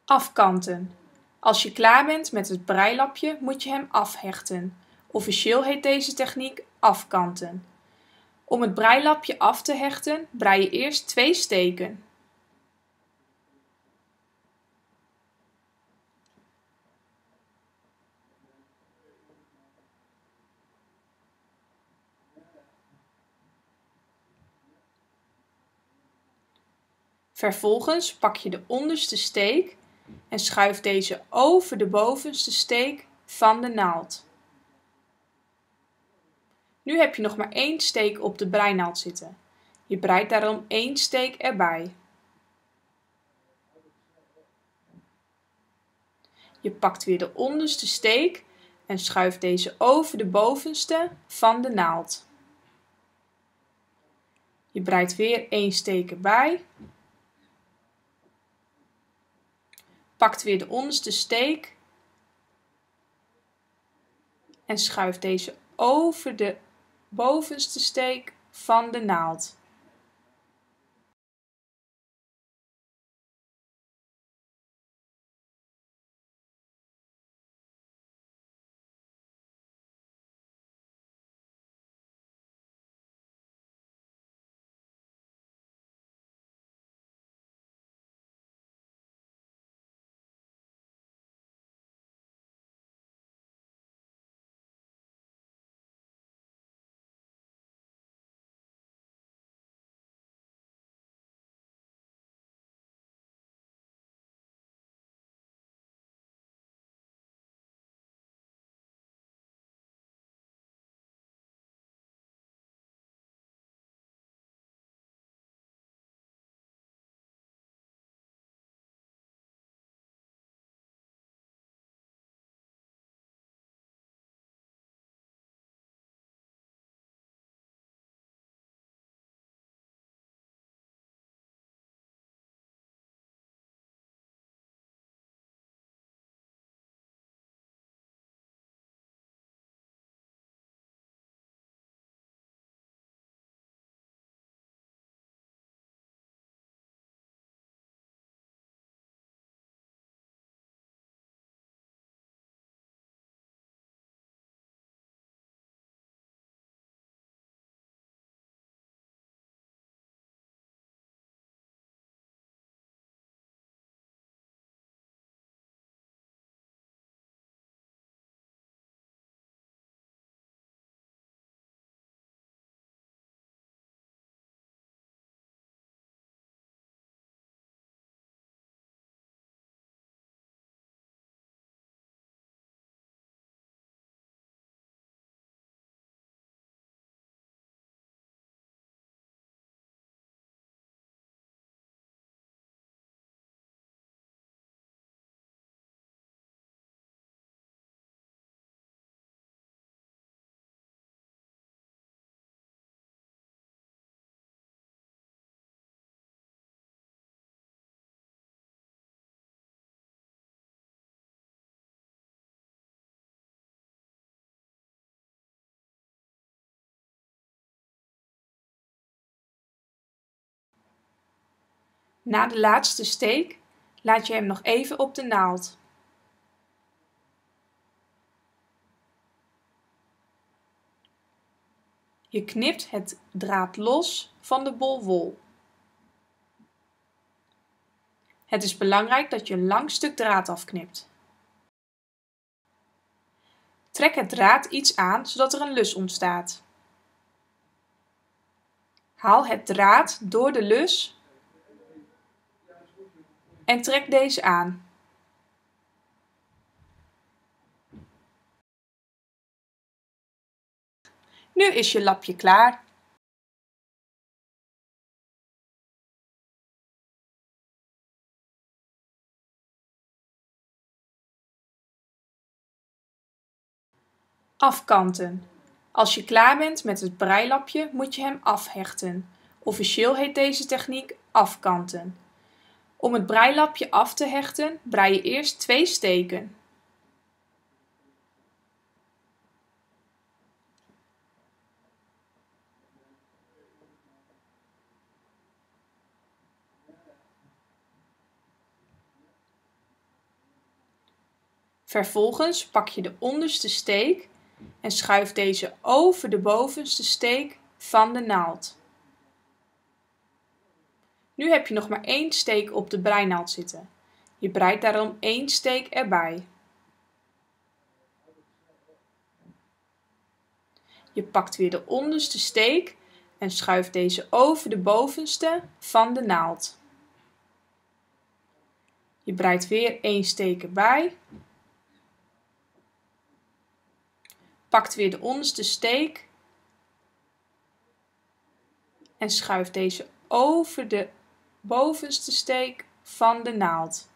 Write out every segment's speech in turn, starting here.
Afkanten. Als je klaar bent met het breilapje moet je hem afhechten. Officieel heet deze techniek afkanten. Om het breilapje af te hechten brei je eerst 2 steken. Vervolgens pak je de onderste steek en schuif deze over de bovenste steek van de naald. Nu heb je nog maar 1 steek op de breinaald zitten. Je breidt daarom 1 steek erbij. Je pakt weer de onderste steek en schuift deze over de bovenste van de naald. Je breidt weer 1 steek erbij. Pakt weer de onderste steek en schuift deze over de bovenste steek van de naald. Na de laatste steek laat je hem nog even op de naald. Je knipt het draad los van de bol wol. Het is belangrijk dat je een lang stuk draad afknipt. Trek het draad iets aan zodat er een lus ontstaat. Haal het draad door de lus en trek deze aan. Nu is je lapje klaar. Afkanten. Als je klaar bent met het breilapje moet je hem afhechten. Officieel heet deze techniek afkanten. Om het breilapje af te hechten brei je eerst 2 steken. Vervolgens pak je de onderste steek en schuif deze over de bovenste steek van de naald. Nu heb je nog maar 1 steek op de breinaald zitten. Je breidt daarom 1 steek erbij. Je pakt weer de onderste steek en schuift deze over de bovenste van de naald. Je breidt weer 1 steek erbij. Pakt weer de onderste steek en schuift deze over de bovenste steek van de naald.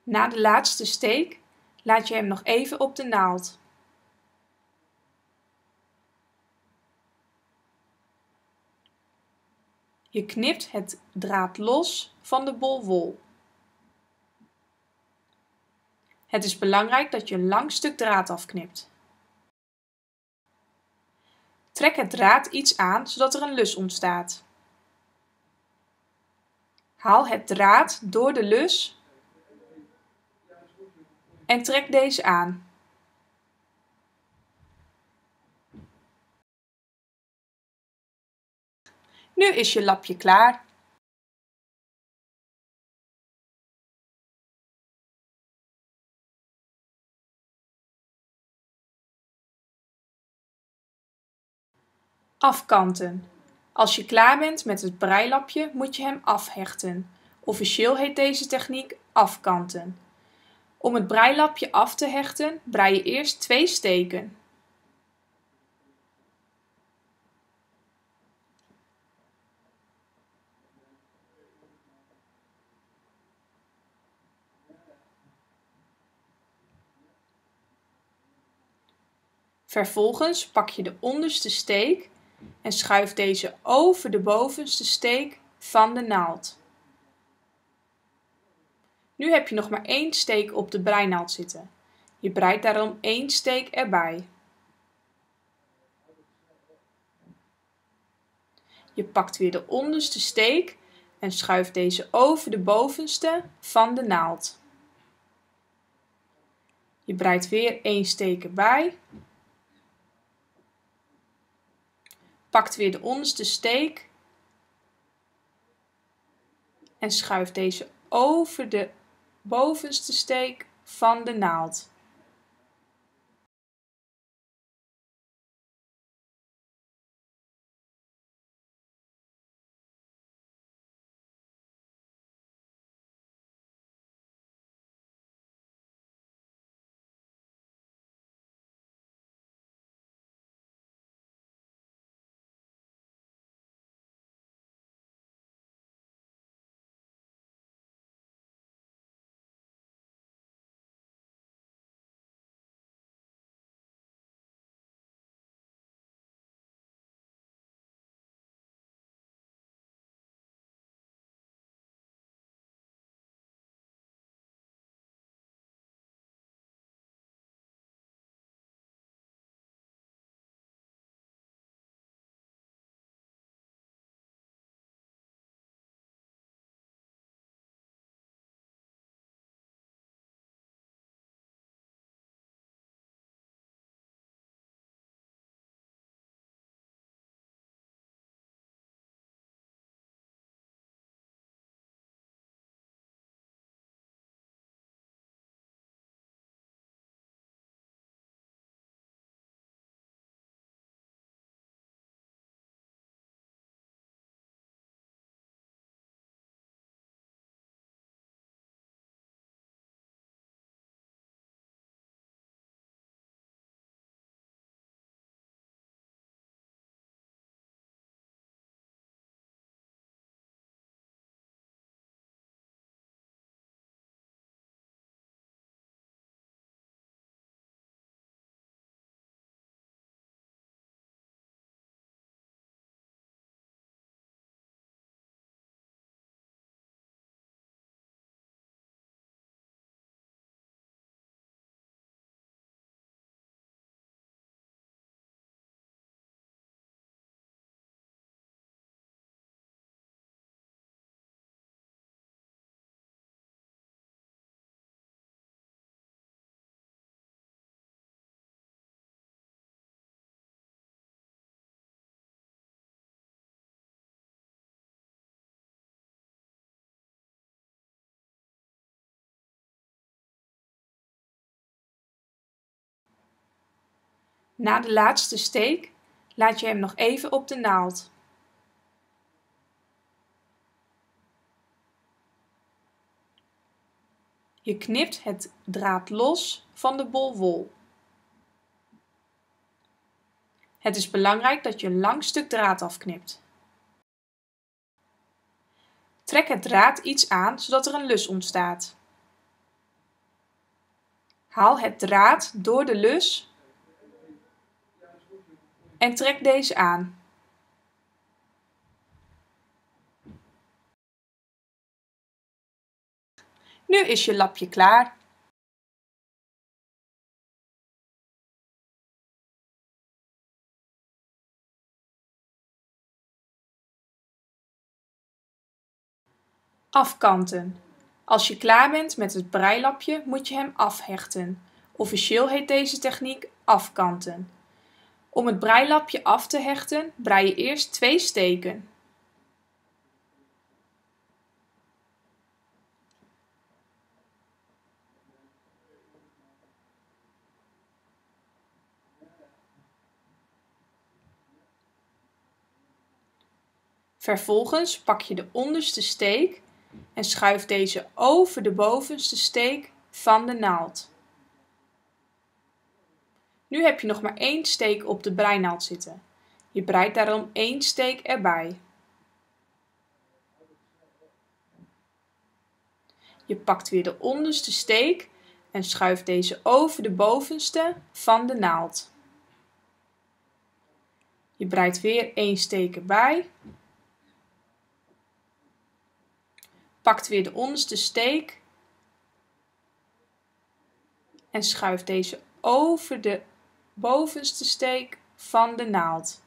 Na de laatste steek laat je hem nog even op de naald. Je knipt het draad los van de bol wol. Het is belangrijk dat je een lang stuk draad afknipt. Trek het draad iets aan zodat er een lus ontstaat. Haal het draad door de lus en trek deze aan. Nu is je lapje klaar. Afkanten. Als je klaar bent met het breilapje moet je hem afhechten. Officieel heet deze techniek afkanten. Om het breilapje af te hechten brei je eerst 2 steken. Vervolgens pak je de onderste steek en schuif deze over de bovenste steek van de naald. Nu heb je nog maar 1 steek op de breinaald zitten. Je breidt daarom 1 steek erbij. Je pakt weer de onderste steek en schuift deze over de bovenste van de naald. Je breidt weer 1 steek erbij. Pakt weer de onderste steek en schuift deze over de bovenste steek van de naald. Na de laatste steek laat je hem nog even op de naald. Je knipt het draad los van de bol wol. Het is belangrijk dat je een lang stuk draad afknipt. Trek het draad iets aan zodat er een lus ontstaat. Haal het draad door de lus en trek deze aan. Nu is je lapje klaar. Afkanten. Als je klaar bent met het breilapje moet je hem afhechten. Officieel heet deze techniek afkanten. Om het breilapje af te hechten brei je eerst 2 steken. Vervolgens pak je de onderste steek en schuif deze over de bovenste steek van de naald. Nu heb je nog maar 1 steek op de breinaald zitten. Je breidt daarom 1 steek erbij. Je pakt weer de onderste steek en schuift deze over de bovenste van de naald. Je breidt weer 1 steek erbij. Pakt weer de onderste steek en schuift deze over de bovenste steek van de naald.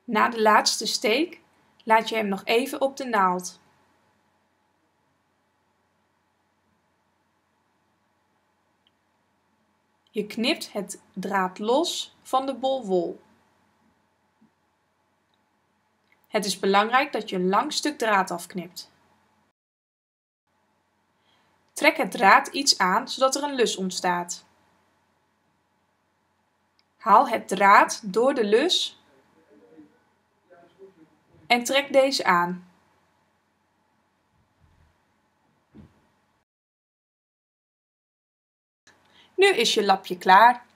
Na de laatste steek laat je hem nog even op de naald. Je knipt het draad los van de bol wol. Het is belangrijk dat je een lang stuk draad afknipt. Trek het draad iets aan zodat er een lus ontstaat. Haal het draad door de lus en trek deze aan. Nu is je lapje klaar.